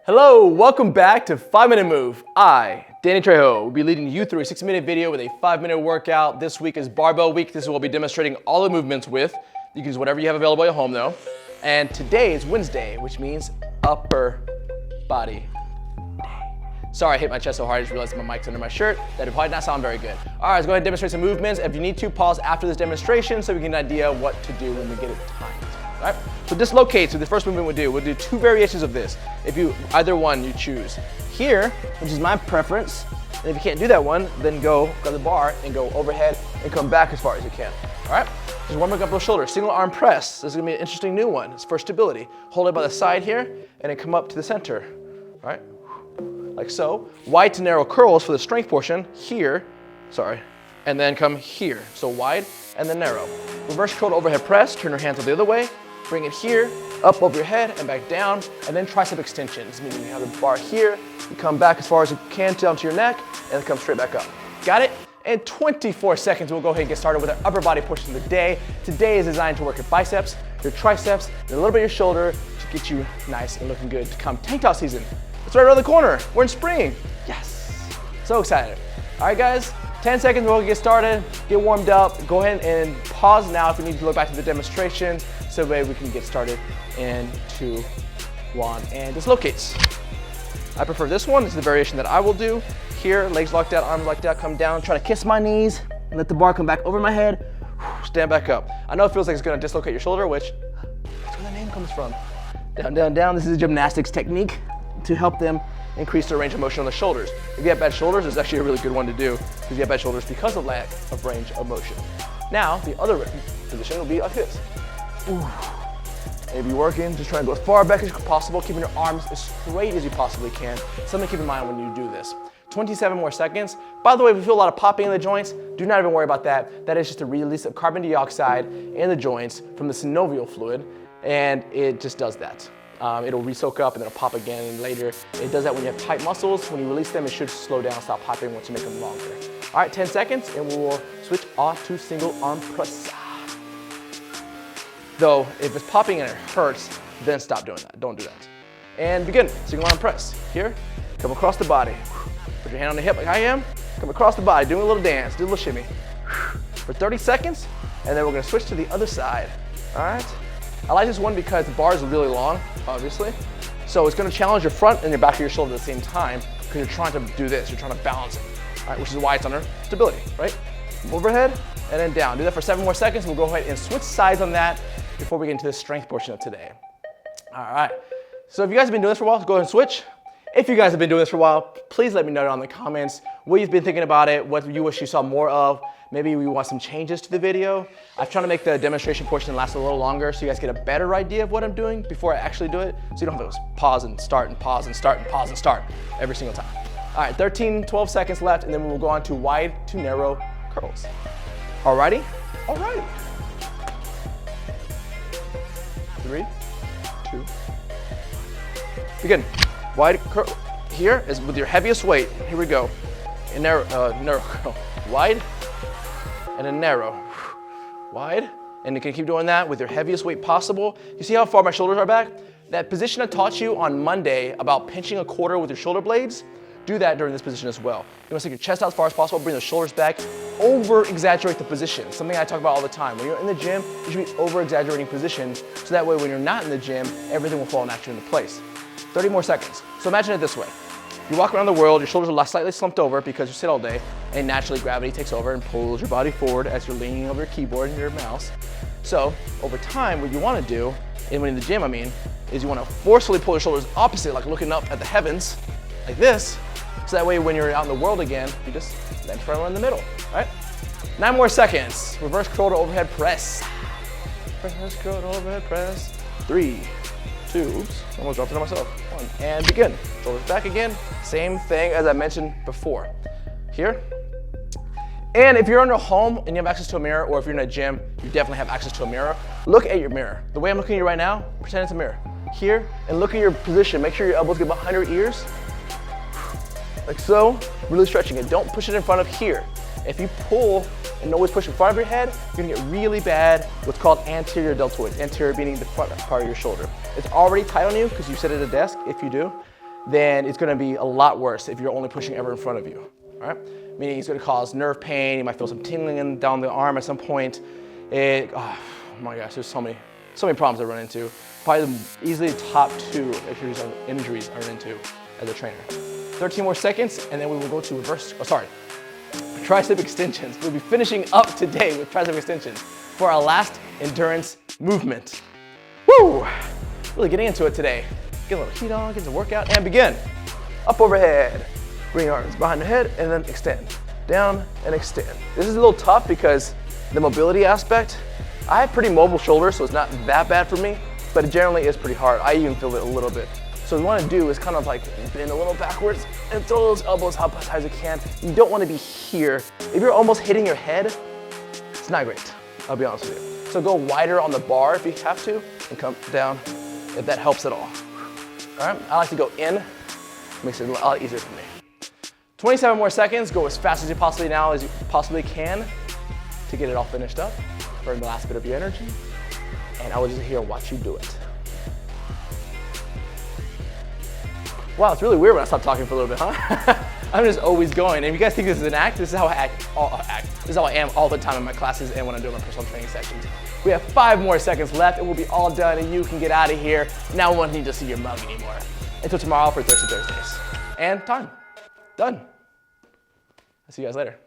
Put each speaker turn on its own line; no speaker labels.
Hello, welcome back to 5-Minute Move. I, Danny Trejo, will be leading you through a 60-minute video with a 5-minute workout. This week is Barbell Week. This is what we'll be demonstrating all the movements with. You can use whatever you have available at home though. And today is Wednesday, which means upper body day. Sorry, I hit my chest so hard, I just realized my mic's under my shirt. That would probably not sound very good. All right, let's go ahead and demonstrate some movements. If you need to, pause after this demonstration so we get an idea what to do when we get it timed. All right? So dislocates, so the first movement we'll do two variations of this. If you, either one you choose. Here, which is my preference, and if you can't do that one, then grab the bar and go overhead and come back as far as you can. All right? Just warming up those shoulders. Single arm press. This is gonna be an interesting new one. It's for stability. Hold it by the side here, and then come up to the center. All right? Like so. Wide to narrow curls for the strength portion. Here, and then come here. So wide and then narrow. Reverse curl to overhead press. Turn your hands the other way. Bring it here, up over your head and back down, and then tricep extensions, meaning you have the bar here, you come back as far as you can down to your neck, and then come straight back up. Got it? In 24 seconds, we'll go ahead and get started with our upper body portion of the day. Today is designed to work your biceps, your triceps, and a little bit of your shoulder to get you nice and looking good to come tank top season. It's right around the corner. We're in spring. Yes. So excited. All right, guys. 10 seconds, we'll get started, get warmed up. Go ahead and pause now if you need to look back to the demonstration so that we can get started in 2, 1, and dislocates. I prefer this one. This is the variation that I will do. Here, legs locked out, arms locked out, come down, try to kiss my knees, and let the bar come back over my head. Stand back up. I know it feels like it's gonna dislocate your shoulder, which that's where the name comes from. Down, down, down. This is a gymnastics technique to help them increase their range of motion on the shoulders. If you have bad shoulders, it's actually a really good one to do because you have bad shoulders because of lack of range of motion. Now, the other position will be like this. Ooh. Maybe working, just trying to go as far back as possible, keeping your arms as straight as you possibly can. Something to keep in mind when you do this. 27 more seconds. By the way, if you feel a lot of popping in the joints, do not even worry about that. That is just a release of carbon dioxide in the joints from the synovial fluid, and it just does that. It'll re-soak up and then it'll pop again later. It does that when you have tight muscles. When you release them, it should slow down, stop popping once you make them longer. All right, 10 seconds, and we will switch off to single arm press. Though, if it's popping and it hurts, then stop doing that. Don't do that. And begin, single arm press. Here, come across the body. Put your hand on the hip like I am. Come across the body, doing a little dance, do a little shimmy. For 30 seconds, and then we're gonna switch to the other side. All right? I like this one because the bar is really long, obviously. So it's gonna challenge your front and your back of your shoulder at the same time because you're trying to do this, you're trying to balance it, all right, which is why it's under stability, right? Overhead and then down. Do that for 7 more seconds. We'll go ahead and switch sides on that before we get into the strength portion of today. All right, so if you guys have been doing this for a while, go ahead and switch. If you guys have been doing this for a while, please let me know down in the comments what you've been thinking about it, what you wish you saw more of. Maybe we want some changes to the video. I'm trying to make the demonstration portion last a little longer so you guys get a better idea of what I'm doing before I actually do it. So you don't have to pause and start and pause and start and pause and start every single time. All right, 12 seconds left, and then we'll go on to wide to narrow curls. Alrighty? Alrighty. 3, 2, begin. Wide curl. Here is with your heaviest weight. Here we go. And narrow curl. Wide and then narrow. Wide. And you can keep doing that with your heaviest weight possible. You see how far my shoulders are back? That position I taught you on Monday about pinching a quarter with your shoulder blades, do that during this position as well. You want to take your chest out as far as possible, bring the shoulders back, over-exaggerate the position. Something I talk about all the time. When you're in the gym, you should be over-exaggerating positions so that way when you're not in the gym, everything will fall naturally into place. 30 more seconds. So imagine it this way. You walk around the world, your shoulders are slightly slumped over because you sit all day, and naturally gravity takes over and pulls your body forward as you're leaning over your keyboard and your mouse. So over time, what you want to do, and when in the gym I mean, is you want to forcefully pull your shoulders opposite, like looking up at the heavens, like this, so that way when you're out in the world again, you just bench front in the middle, all right? 9 more seconds. Reverse curl to overhead press. Reverse curl to overhead press. 3, 2, oops, almost dropped it on myself. 1, and begin. Shoulders back again. Same thing as I mentioned before. Here. And if you're in a home and you have access to a mirror, or if you're in a gym, you definitely have access to a mirror. Look at your mirror. The way I'm looking at you right now, pretend it's a mirror. Here, and look at your position. Make sure your elbows get behind your ears. Like so, really stretching it. Don't push it in front of here. If you pull and always push in front of your head, you're gonna get really bad what's called anterior deltoids. Anterior meaning the front part of your shoulder. It's already tight on you because you sit at a desk, if you do. then it's gonna be a lot worse if you're only pushing ever in front of you, all right? Meaning it's gonna cause nerve pain, you might feel some tingling down the arm at some point. Oh my gosh, there's so many problems I run into. Probably easily top 2 injuries I run into as a trainer. 13 more seconds, and then we will go to tricep extensions. We'll be finishing up today with tricep extensions for our last endurance movement. Woo! Really getting into it today. Get a little heat on, get the workout, and begin. Up overhead. Bring your arms behind the head, and then extend. Down and extend. This is a little tough because the mobility aspect, I have pretty mobile shoulders, so it's not that bad for me, but it generally is pretty hard. I even feel it a little bit. So what you wanna do is kind of like bend a little backwards and throw those elbows up as high as you can. You don't wanna be here. If you're almost hitting your head, it's not great, I'll be honest with you. So go wider on the bar if you have to, and come down if that helps at all. All right, I like to go in, makes it a lot easier for me. 27 more seconds, go as fast as you possibly can to get it all finished up. Burn the last bit of your energy, and I will just here and watch you do it. Wow, it's really weird when I stop talking for a little bit, huh? I'm just always going. And if you guys think this is an act, this is how I This is how I am all the time in my classes and when I'm doing my personal training sessions. We have 5 more seconds left and we'll be all done and you can get out of here. Now we won't need to see your mug anymore. Until tomorrow for Thirsty Thursdays. And time. Done. I'll see you guys later.